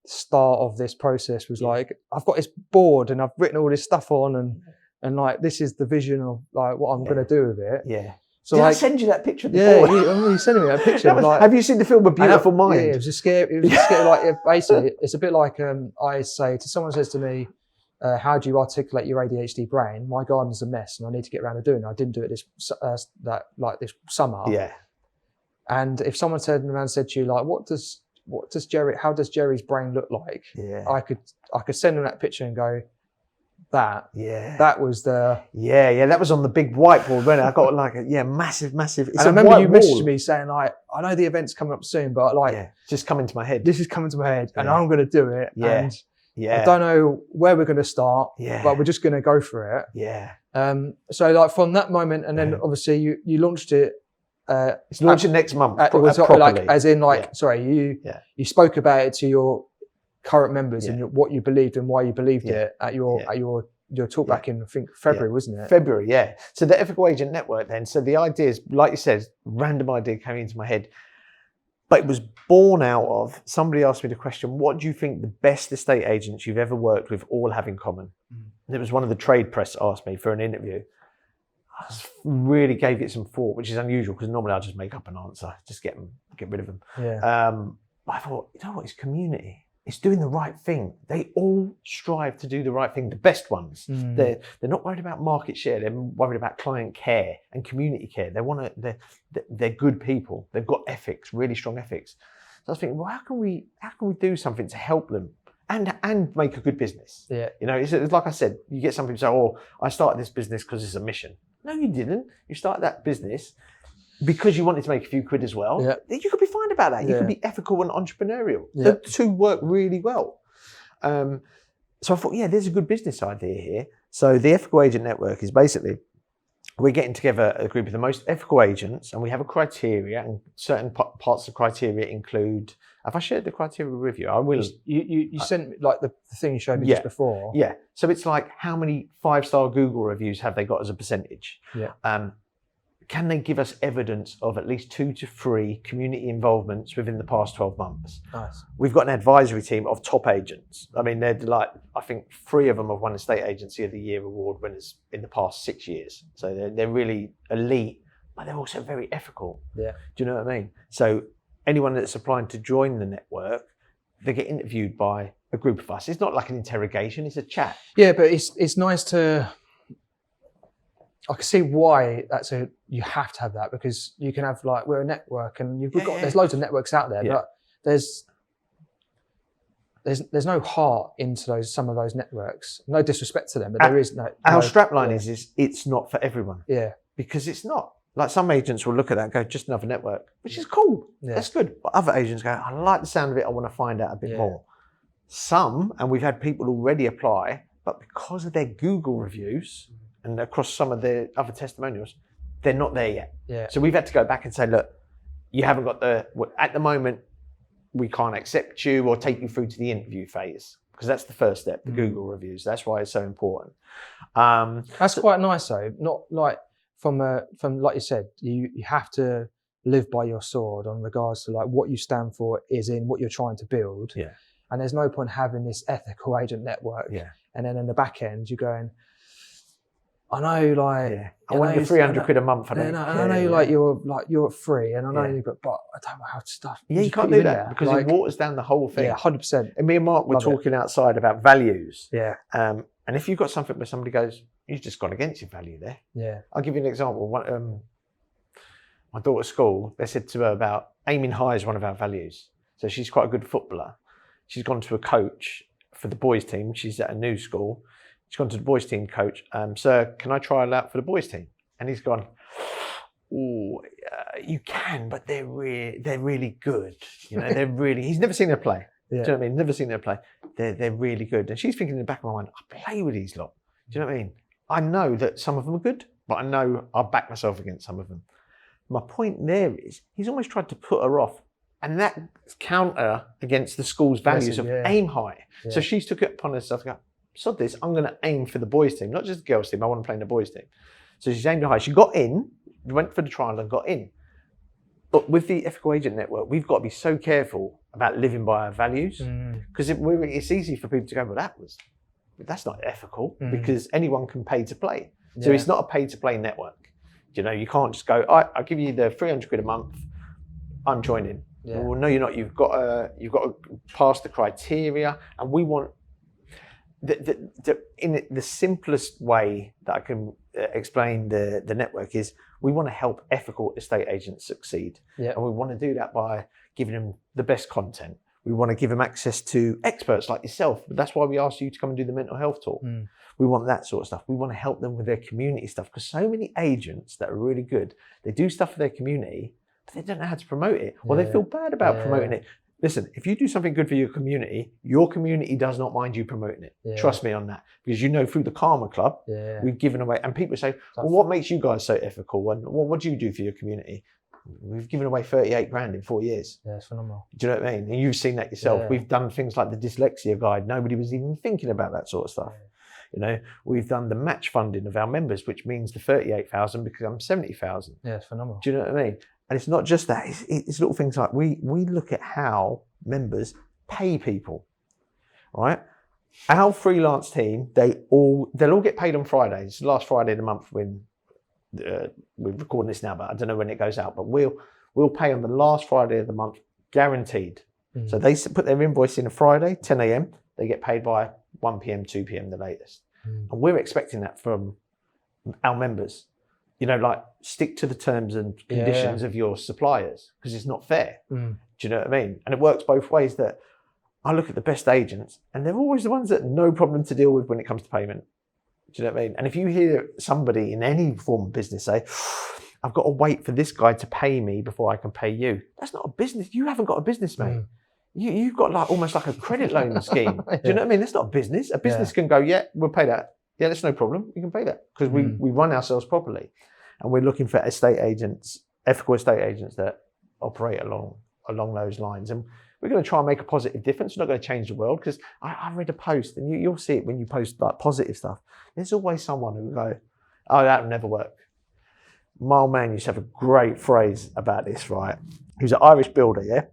start of this process was like, I've got this board and I've written all this stuff on and like this is the vision of like what I'm going to do with it. Yeah. So did like, I send you that picture before? Yeah, you sending me that picture. Have you seen the film A Beautiful Mind? Yeah, it was just scary. It was just scary. Like basically, it's a bit like I say to someone says to me, "How do you articulate your ADHD brain? My garden's a mess, and I need to get around to doing it. I didn't do it this summer." Yeah. And if someone said to you like, how does Jerry's brain look like? Yeah. I could send them that picture and go, that was the that was on the big whiteboard when I got like massive it's and I remember you messaged me saying like, I know the event's coming up soon, but like just coming to my head, this is coming to my head and I'm going to do it and I don't know where we're going to start but we're just going to go for it. So like from that moment and then obviously you launched it it's launching next month you spoke about it to your current members and what you believed and why you believed it at your talk back in I think February, wasn't it? February, yeah. So the Ethical Agent Network then, so the idea is, like you said, random idea came into my head, but it was born out of, somebody asked me the question, what do you think the best estate agents you've ever worked with all have in common? it was one of the trade press asked me for an interview. I really gave it some thought, which is unusual because normally I just make up an answer, just get rid of them. Yeah. I thought, you know what, it's community. It's doing the right thing. They all strive to do the right thing. The best ones. They're not worried about market share. They're worried about client care and community care. They're good people. They've got ethics, really strong ethics. So I was thinking, well, how can we do something to help them and make a good business? Yeah. You know, it's like I said, you get some people say, oh, I started this business because it's a mission. No, you didn't. You started that business because you wanted to make a few quid as well. Yeah. You could be fine about that. You could be ethical and entrepreneurial. The two work really well. So I thought, yeah, there's a good business idea here. So the Ethical Agent Network is basically, we're getting together a group of the most ethical agents, and we have a criteria, and certain parts of the criteria include, have I shared the criteria with you? I will. You sent me, like the thing you showed me just before. Yeah. So it's like, how many 5-star Google reviews have they got as a percentage? Yeah. Can they give us evidence of at least 2 to 3 community involvements within the past 12 months? Nice. We've got an advisory team of top agents. I mean, they're like, I think 3 of them have won Estate Agency of the Year award winners in the past 6 years. So they're really elite, but they're also very ethical. Yeah. Do you know what I mean? So anyone that's applying to join the network, they get interviewed by a group of us. It's not like an interrogation, it's a chat. Yeah, but it's nice to, I can see why you have to have that, because you can have, like, we're a network and there's loads of networks out there, but there's no heart into some of those networks. No disrespect to them, but there is no. Our strapline is it's not for everyone. Yeah. Because it's not. Like, some agents will look at that and go, just another network, which is cool. Yeah. That's good. But other agents go, I like the sound of it. I want to find out a bit more. Some, and we've had people already apply, but because of their Google reviews and across some of their other testimonials, they're not there yet. Yeah. So we've had to go back and say, look, you haven't got at the moment, we can't accept you or take you through to the interview phase, because that's the first step, the Google reviews. That's why it's so important. That's quite nice though. Not like from like you said, you have to live by your sword on regards to, like, what you stand for is in what you're trying to build. Yeah. And there's no point having this ethical agent network. Yeah. And then in the back end, you're going, I know, like, I want your 300 quid a month for that. I know, you're free, and I know, but I don't know how to start. Yeah, you can't do that because it waters down the whole thing. Yeah, 100%. And me and Mark were talking outside about values. Yeah. And if you've got something where somebody goes, you've just gone against your value there. Yeah. I'll give you an example. My daughter's school, they said to her about aiming high is one of our values. So she's quite a good footballer. She's gone to a coach for the boys team. She's at a new school. She's gone to the boys team coach. Sir, can I trial out for the boys team? And he's gone, oh, you can, but they're really good. You know, he's never seen her play. Yeah. Do you know what I mean? Never seen her play. They're really good. And she's thinking in the back of my mind, I play with these lot. Do you know what I mean? I know that some of them are good, but I know I'll back myself against some of them. My point there is, he's almost tried to put her off. And that counter against the school's values of aim high. Yeah. So she's took it upon herself to go, sod this, I'm going to aim for the boys' team, not just the girls' team. I want to play in the boys' team. So she's aimed high. She got in, went for the trial and got in. But with the Ethical Agent Network, we've got to be so careful about living by our values, because it's easy for people to go, well, that's not ethical, because anyone can pay to play. So it's not a pay to play network. You know, you can't just go, I'll give you the 300 quid a month, I'm joining. Yeah. Well, no, you're not. You've got to pass the criteria, and we want in the simplest way that I can explain the network is, we want to help ethical estate agents succeed, and we want to do that by giving them the best content. We want to give them access to experts like yourself. That's why we asked you to come and do the mental health talk. We want that sort of stuff. We want to help them with their community stuff, because so many agents that are really good, they do stuff for their community, but they don't know how to promote it, or they feel bad about promoting it. Listen, if you do something good for your community does not mind you promoting it. Yeah. Trust me on that. Because through the Karma Club, we've given away, and people say, well, what makes you guys so ethical? And what do you do for your community? We've given away 38 grand in 4 years. Yeah, it's phenomenal. Do you know what I mean? And you've seen that yourself. Yeah. We've done things like the dyslexia guide. Nobody was even thinking about that sort of stuff. Yeah. You know, we've done the match funding of our members, which means the 38,000 becomes 70,000. Yeah, it's phenomenal. Do you know what I mean? And it's not just that, it's little things like we look at how members pay people, right? Our freelance team, they'll all get paid on Fridays. The last Friday of the month when we're recording this now, but I don't know when it goes out. But we'll pay on the last Friday of the month, guaranteed. So they put their invoice in on Friday, 10 a.m. They get paid by 1 p.m., 2 p.m. the latest. And we're expecting that from our members. You know, like stick to the terms and conditions of your suppliers because it's not fair. Do you know what I mean? And it works both ways. That I look at the best agents and they're always the ones that no problem to deal with when it comes to payment. Do you know what I mean? And if you hear somebody in any form of business say, I've got to wait for this guy to pay me before I can pay you. That's not a business. You haven't got a business, mate. You've got like almost like a credit loan scheme. Do you know what I mean? That's not a business. A business can go, yeah, we'll pay that. Yeah, that's no problem. You can pay that because we run ourselves properly. And we're looking for estate agents, ethical estate agents that operate along those lines. And we're going to try and make a positive difference. We're not going to change the world because I read a post and you'll see it when you post like positive stuff. There's always someone who will go, oh, that'll never work. My old man used to have a great phrase about this, right? He was an Irish builder, yeah?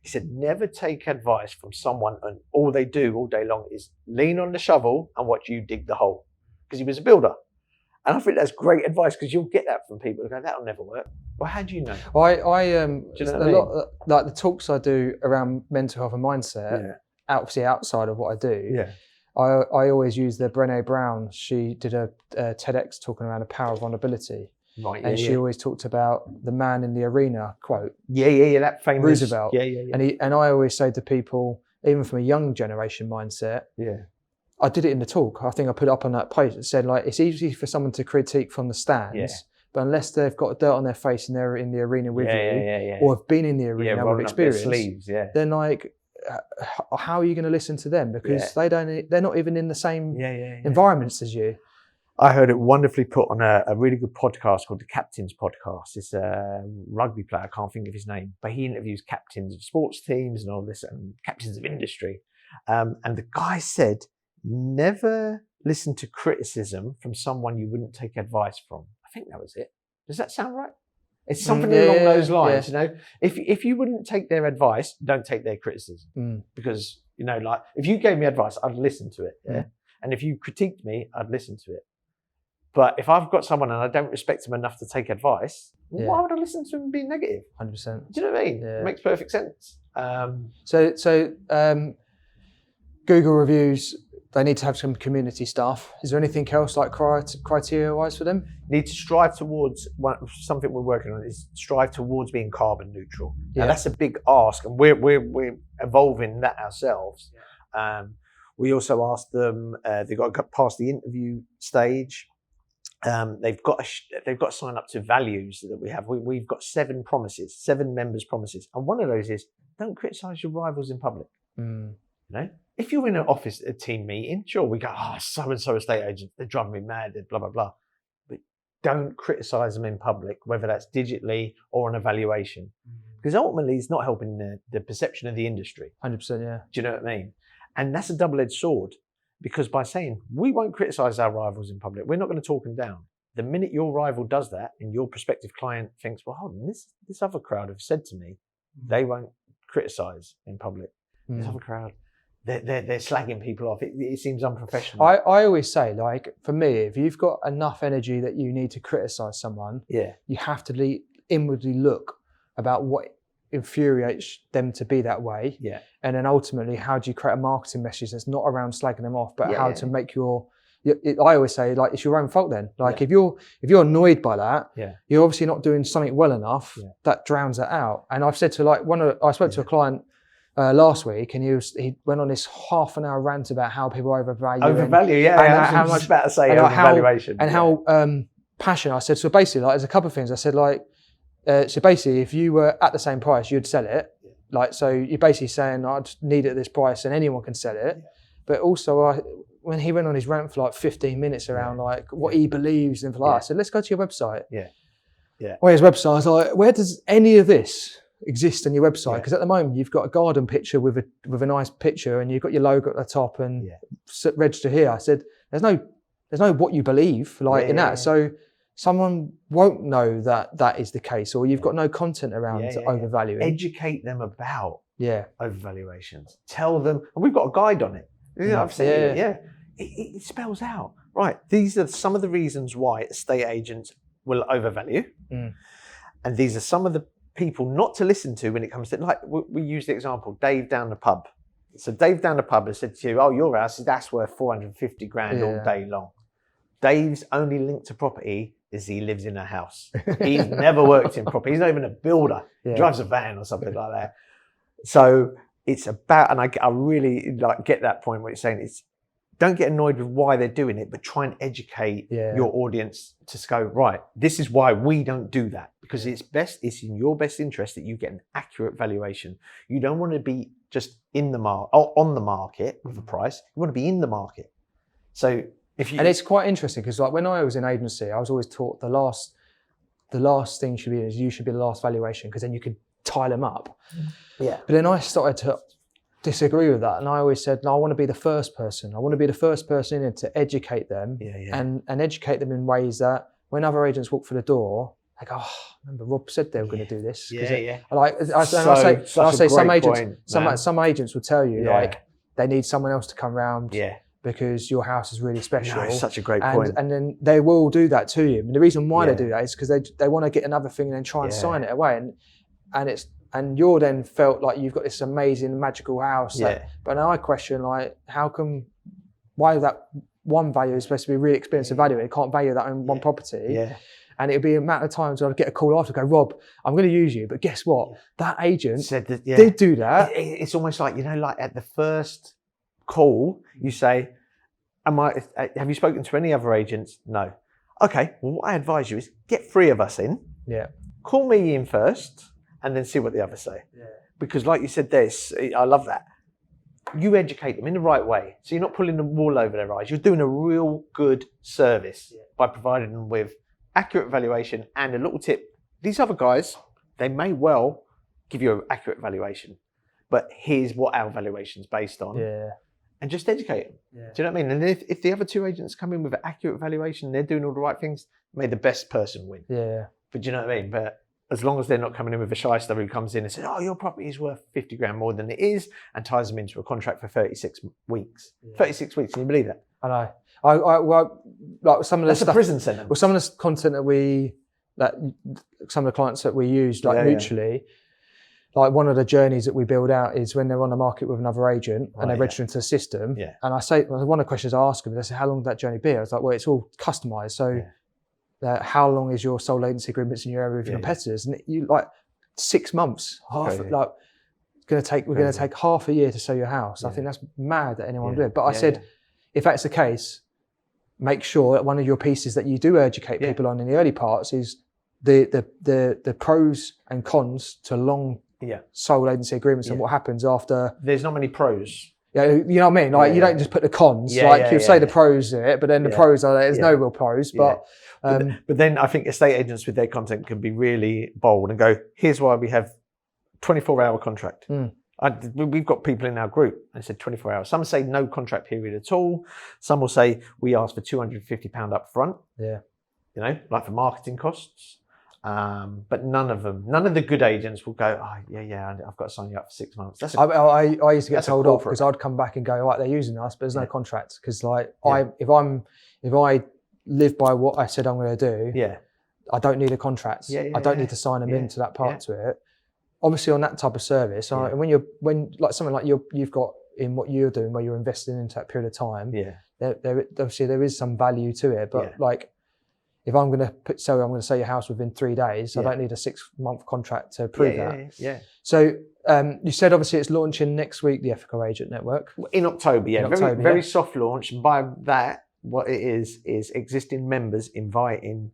He said, never take advice from someone and all they do all day long is lean on the shovel and watch you dig the hole. Because he was a builder. And I think that's great advice because you'll get that from people who go, that'll never work. Well, how do you know? Well, do you know what I mean? lot, like the talks I do around mental health and mindset, obviously outside of what I do, I always use the Brené Brown. She did a TEDx talking around the power of vulnerability. Right, and she always talked about the man in the arena quote. That famous Roosevelt. And I always say to people, even from a young generation mindset, I did it in the talk. I think I put it up on that post. It said like it's easy for someone to critique from the stands, but unless they've got dirt on their face and they're in the arena with you, or have been in the arena with experience, then like, how are you going to listen to them? Because they're not even in the same environments as you. I heard it wonderfully put on a really good podcast called the Captains Podcast. It's a rugby player, I can't think of his name, but he interviews captains of sports teams and all this, and captains of industry. And the guy said, never listen to criticism from someone you wouldn't take advice from. I think that was it. Does that sound right? It's something along those lines, you know. If you wouldn't take their advice, don't take their criticism. Because, you know, like if you gave me advice, I'd listen to it. And if you critiqued me, I'd listen to it. But if I've got someone and I don't respect them enough to take advice, why would I listen to them and be negative? 100%. Do you know what I mean? It makes perfect sense. So Google reviews, they need to have some community stuff. Is there anything else like criteria-wise for them? Need to strive towards, something we're working on is strive towards being carbon neutral. Now that's a big ask and we're evolving that ourselves. We also asked them, they've got to pass the interview stage. They've got to sign up to values that we have. We've got 7 members' promises, and one of those is don't criticise your rivals in public. You know, if you're in an office, a team meeting, sure we go, so and so estate agent, they're driving me mad, they're blah blah blah, but don't criticise them in public, whether that's digitally or an evaluation, because ultimately it's not helping the perception of the industry. 100%, yeah. Do you know what I mean? And that's a double-edged sword. Because by saying, we won't criticise our rivals in public, we're not going to talk them down. The minute your rival does that and your prospective client thinks, well, hold on, this other crowd have said to me, they won't criticise in public. This other crowd, they're slagging people off. It seems unprofessional. I always say, like, for me, if you've got enough energy that you need to criticise someone, you have to inwardly look about what infuriates them to be that way, and then ultimately how do you create a marketing message that's not around slagging them off, but how to make I always say, like, it's your own fault then. Like if you're annoyed by that, you're obviously not doing something well enough that drowns it out. And I've said to I spoke to a client last week, and he went on this half an hour rant about how people overvalue, how much about to say overvaluation and how passionate. I said, so basically, like, there's a couple of things. I said, like, so basically, if you were at the same price, you'd sell it. Like, so you're basically saying, I just need it at this price and anyone can sell it. But also, when he went on his rant for like 15 minutes around like what he believes in, I said, let's go to your website. Well, his website, I was like, where does any of this exist on your website? Because at the moment, you've got a garden picture with a nice picture and you've got your logo at the top and register here. I said, there's no what you believe in that. So someone won't know that is the case, or you've got no content around overvaluing. Educate them about overvaluations. Tell them, and we've got a guide on it. I've seen it. Yeah, it spells out. Right, these are some of the reasons why estate agents will overvalue, and these are some of the people not to listen to when it comes to, like, we use the example, Dave down the pub. So Dave down the pub has said to you, oh, your house, that's worth 450 grand all day long. Dave's only link to property is he lives in a house. He's never worked in property. He's not even a builder. He drives a van or something like that. So it's about, and I really like get that point, what you're saying is, don't get annoyed with why they're doing it, but try and educate your audience to go, right, this is why we don't do that, because it's in your best interest that you get an accurate valuation. You don't want to be just in the on the market with a price. You want to be in the market. So if you, and it's quite interesting because, like, when I was in agency, I was always taught the last thing should be is you should be the last valuation, because then you could tie them up. Yeah. But then I started to disagree with that, and I always said, no, I want to be the first person. I want to be the first person in it to educate them, and educate them in ways that when other agents walk through the door, they go, oh, remember Rob said they were going to do this. I say some agents will tell you like they need someone else to come around because your house is really special. No, such a great point. And then they will do that to you. And the reason why they do that is because they want to get another thing and then try and sign it away. And you're then felt like you've got this amazing magical house. But now I question, like, why that one value is supposed to be really expensive value? It can't value that in one property. And it'd be a matter of times where I'd get a call after, go, Rob, I'm going to use you. But guess what? That agent said that, did do that. It's almost like, you know, like at the first call, you say, have you spoken to any other agents? No. Okay, well, what I advise you is get 3 of us in. Call me in first, and then see what the others say. Because like you said, I love that. You educate them in the right way. So you're not pulling the wool over their eyes. You're doing a real good service by providing them with accurate valuation and a little tip. These other guys, they may well give you an accurate valuation, but here's what our valuation's based on. And just educate them. Do you know what I mean? And if the other 2 agents come in with an accurate valuation, they're doing all the right things, may the best person win. But do you know what I mean? But as long as they're not coming in with a shyster who comes in and says, oh, your property is worth 50 grand more than it is, and ties them into a contract for 36 weeks. 36 weeks, can you believe that? I know. Well, like some of the That's stuff, a prison sentence. Well, some of the content some of the clients that we use, like mutually, like one of the journeys that we build out is when they're on the market with another agent and they register into the system. And I say, one of the questions I ask them, they say, how long would that journey be? I was like, well, it's all customized. So how long is your sole agency agreements in your area with your competitors? And you like 6 months, we're going to take half a year to sell your house. I think that's mad that anyone would do it. But I said, if that's the case, make sure that one of your pieces that you do educate people on in the early parts is the pros and cons to long sole agency agreements and what happens after. There's not many pros. Yeah, you know what I mean? Like you don't just put the cons, you say the pros in it, but then the pros are there's no real pros. But then I think estate agents with their content can be really bold and go, here's why we have 24-hour contract. We've got people in our group and said 24 hours. Some say no contract period at all. Some will say we ask for £250 up front. You know, like for marketing costs. But none of the good agents will go, oh, I've got to sign you up for 6 months. I used to get told off because I'd come back and go, right, they're using us, but there's no contract. Because like if I live by what I said I'm going to do, I don't need a contract. I don't need to sign them into that part to it. Obviously, on that type of service, and when like something like you've got in what you're doing, where you're investing into that period of time, there obviously there is some value to it. But like, if I'm going to sell your house within 3 days, I don't need a 6-month contract to prove that. So you said obviously it's launching next week, the Ethical Agent Network in October. Very soft launch. And by that, what it is existing members inviting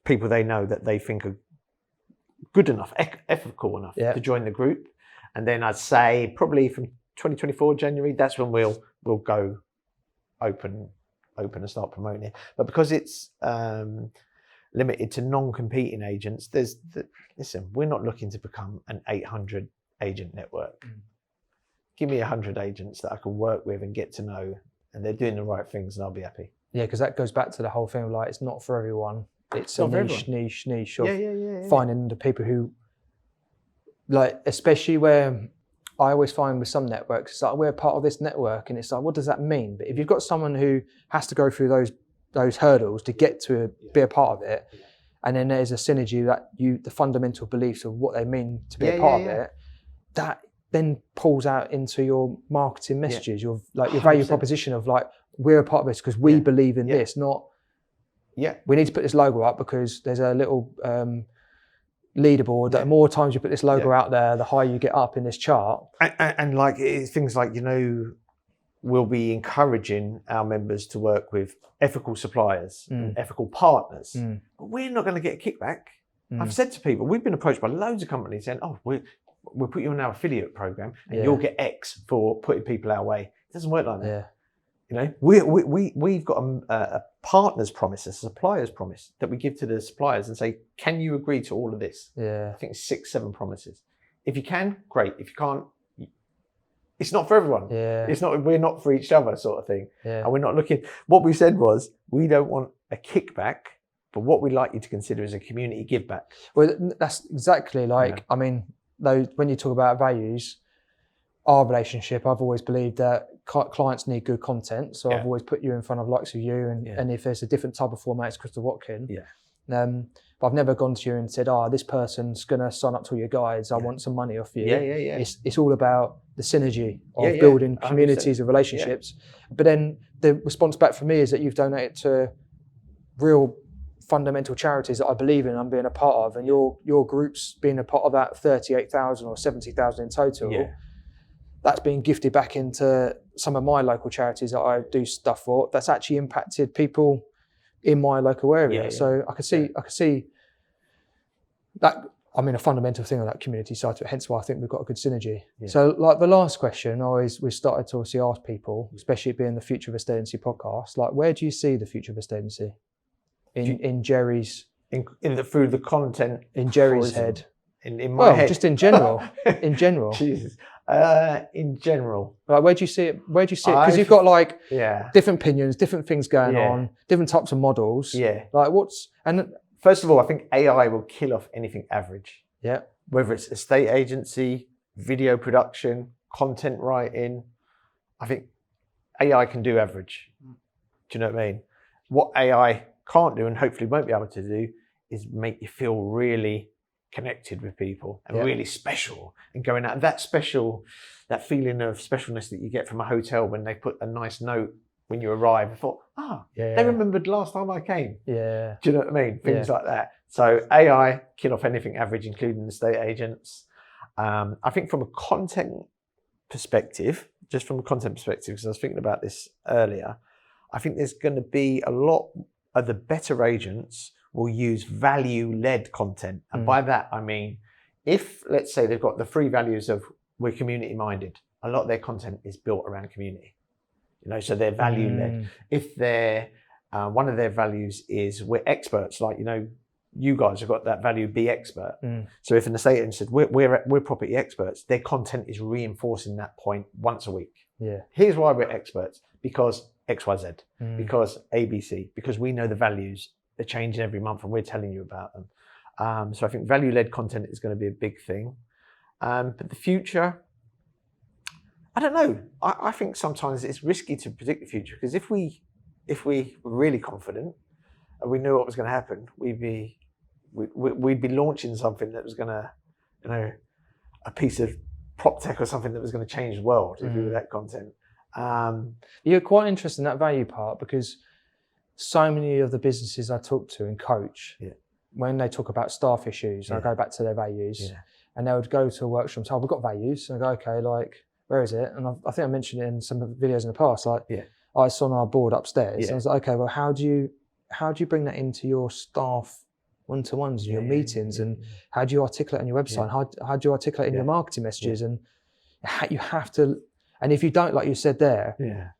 people they know that they think are good enough, ethical enough to join the group. And then I'd say probably from 2024 January, that's when we'll go open and start promoting it. But because it's limited to non-competing agents, listen, we're not looking to become an 800 agent network. Give me 100 agents that I can work with and get to know, and they're doing the right things, and I'll be happy. Yeah, because that goes back to the whole thing of like, it's not for everyone. It's a niche of finding the people who, like, especially where I always find with some networks, it's like we're part of this network, and it's like, what does that mean? But if you've got someone who has to go through those hurdles to get to be a part of it, and then there's a synergy that the fundamental beliefs of what they mean to be a part of it, that then pulls out into your marketing messages, your value proposition of like, we're a part of this because we believe in this, not we need to put this logo up because there's a little leaderboard that the more times you put this logo out there, the higher you get up in this chart. And like things like, we'll be encouraging our members to work with ethical suppliers, and ethical partners, but we're not going to get a kickback. I've said to people, we've been approached by loads of companies saying, oh, we'll put you on our affiliate program and you'll get X for putting people our way. It doesn't work like that. We've got a partner's promise, a supplier's promise that we give to the suppliers and say, can you agree to all of this? I think it's 6-7 promises. If you can, great. If you can't, it's not for everyone. It's not. We're not for each other, sort of thing. And we're not looking. What we said was, we don't want a kickback, but what we'd like you to consider is a community give back. Well, that's exactly like. I mean, when you talk about values, our relationship, I've always believed that clients need good content. So I've always put you in front of likes of you, and if there's a different type of format, it's Crystal Watkin. But I've never gone to you and said, this person's going to sign up to all your guides. I want some money off you. It's all about the synergy of building communities and relationships. But then the response back from me is that you've donated to real fundamental charities that I believe in, I'm being a part of, and your group's being a part of that 38,000 or 70,000 in total. That's being gifted back into some of my local charities that I do stuff for. That's actually impacted people in my local area. So I could see that. I mean, a fundamental thing on that community side to it, hence why I think we've got a good synergy. So like the last question, we started to obviously ask people, especially being the Future of Estate Agency podcast, like, where do you see the future of estate agency in Jerry's through the content in Jerry's head? In my head, just in general. In general. Jesus. In general, like, where do you see it? Because you've got like different opinions, different things going on, different types of models. Like first of all, I think AI will kill off anything average. Whether it's estate agency, video production, content writing, I think AI can do average. Do you know what I mean? What AI can't do, and hopefully won't be able to do, is make you feel really connected with people and really special, and going out that feeling of specialness that you get from a hotel when they put a nice note when you arrive. I thought, they remembered last time I came. Do you know what I mean? Things like that. So AI kill off anything average, including estate agents. I think from a content perspective, because I was thinking about this earlier, I think there's going to be a lot of the better agents will use value-led content. And by that, I mean, if, let's say, they've got the 3 values of we're community-minded, a lot of their content is built around community. So they're value-led. If they're, one of their values is we're experts, like, you guys have got that value, be expert. So if an estate agent said, we're property experts, their content is reinforcing that point once a week. Here's why we're experts, because XYZ, because ABC, because we know the values. They're changing every month and we're telling you about them. So I think value-led content is going to be a big thing. But the future, I don't know. I think sometimes it's risky to predict the future, because if we were really confident and we knew what was going to happen, we'd be launching something that was going to, a piece of prop tech or something that was going to change the world if we were that content. You're quite interested in that value part, because so many of the businesses I talk to and coach, when they talk about staff issues, I go back to their values, and they would go to a workshop and say, we've got values. And I go, okay, like, where is it? And I think I mentioned it in some of the videos in the past, like, it's on our board upstairs. And I was like, okay, well, how do you bring that into your staff one-to-ones and your meetings, and how do you articulate on your website? How do you articulate in your marketing messages? And you have to, and if you don't, like you said there,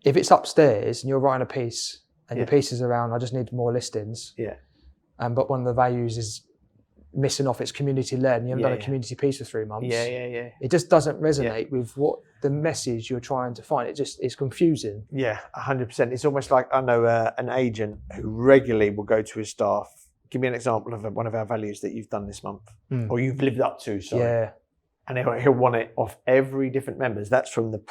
if it's upstairs and you're writing a piece, and your piece is around, I just need more listings. But one of the values is missing off, it's community-led, and you haven't done a community piece for 3 months. It just doesn't resonate with what the message you're trying to find. It's confusing. 100%. It's almost like, I know an agent who regularly will go to his staff. Give me an example of one of our values that you've done this month, or you've lived up to. and he'll want it off every different members. That's from the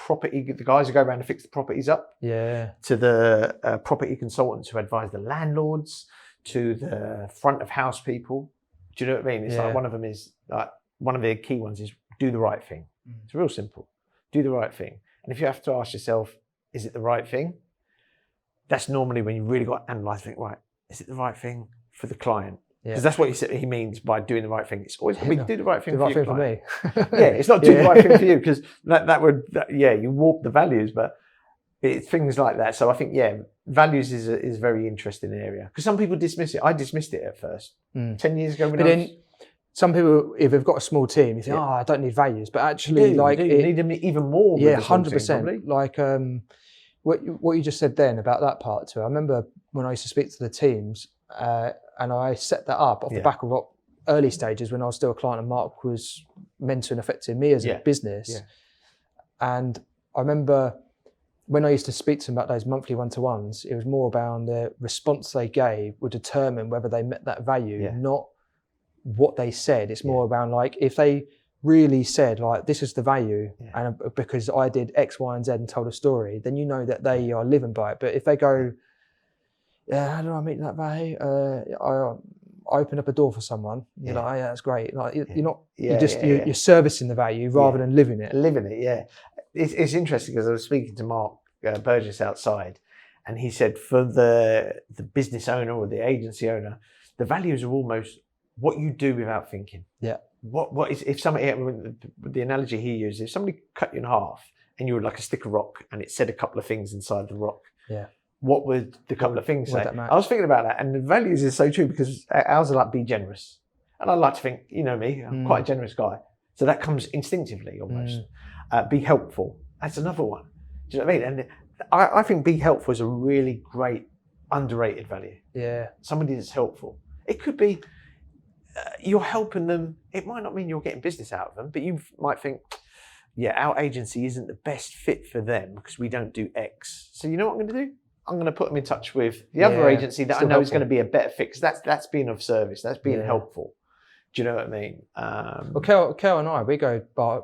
guys who go around to fix the properties up, Yeah. to the property consultants who advise the landlords, to the front of house people. Do you know what I mean? It's like one of them is like one of the key ones is do the right thing. It's real simple. Do the right thing. And if you have to ask yourself, is it the right thing? That's normally when you really got to analyze, think, right, is it the right thing for the client? Because that's what he means by doing the right thing. It's always going to be do the right thing for your client. Me. Yeah, it's not do the right thing for you, because that would you warp the values, but it's things like that. So I think values is a very interesting area, because some people dismiss it. I dismissed it at first 10 years ago. Then some people, if they've got a small team, you think, I don't need values, but actually, you need them even more. Yeah, 100%. Like what you just said then about that part too. I remember when I used to speak to the teams. And I set that up off the back of what early stages when I was still a client and Mark was mentoring and affecting me as a business. Yeah. And I remember when I used to speak to them about those monthly one-to-ones, it was more about the response they gave would determine whether they met that value, not what they said. It's more about like, if they really said like, this is the value and because I did X, Y, and Z and told a story, then you know that they are living by it. But if they go, how do I meet that value? I opened up a door for someone. You're like, yeah, that's great. Like you're not. You're servicing the value rather than living it. Living it, yeah. It's interesting because I was speaking to Mark Burgess outside, and he said for the business owner or the agency owner, the values are almost what you do without thinking. Yeah. What is if somebody, the analogy he used, if somebody cut you in half and you were like a stick of rock and it said a couple of things inside the rock. Yeah. What would the couple of things say? I was thinking about that, and the values is so true, because ours are like be generous, and I like to think, you know me, I'm quite a generous guy, so that comes instinctively almost. Be helpful. That's another one. Do you know what I mean? And I think be helpful is a really great underrated value. Yeah, somebody that's helpful. It could be you're helping them. It might not mean you're getting business out of them, but you might think, our agency isn't the best fit for them because we don't do X. So you know what I'm going to do? I'm going to put them in touch with the other agency that I know is going to be a better fit, because that's being of service, that's being helpful. Do you know what I mean? Well, Kel and I, we go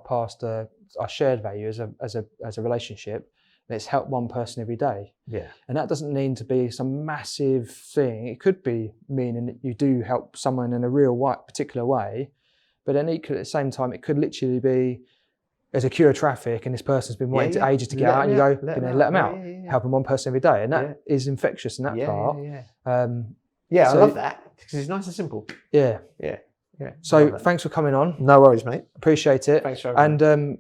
past our shared value as a relationship, and it's help one person every day. Yeah. And that doesn't need to be some massive thing. It could be meaning that you do help someone in a real particular way, but then equally at the same time, it could literally be, there's a queue of traffic and this person's been waiting ages to get out, and you go, let them out. Helping one person every day, and that is infectious in that part. I love that, because it's nice and simple. Yeah. So thanks for coming on. No worries, mate. Appreciate it. Thanks for having me. And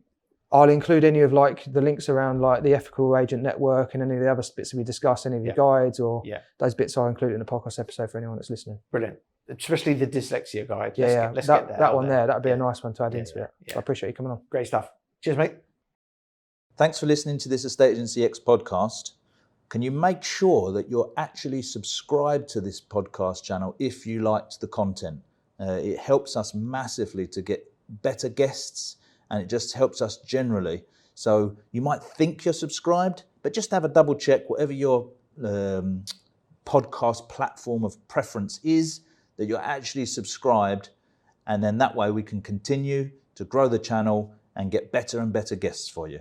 I'll include any of like the links around like the Ethical Agent Network and any of the other bits that we discussed, any of your guides or those bits I'll include in the podcast episode for anyone that's listening. Brilliant. Especially the dyslexia guide. Let's get that one there. That'd be a nice one to add into it. So I appreciate you coming on. Great stuff. Cheers, mate. Thanks for listening to this Estate Agency X podcast. Can you make sure that you're actually subscribed to this podcast channel if you liked the content? It helps us massively to get better guests, and it just helps us generally. So you might think you're subscribed, but just have a double check, whatever your podcast platform of preference is, that you're actually subscribed, and then that way we can continue to grow the channel and get better and better guests for you.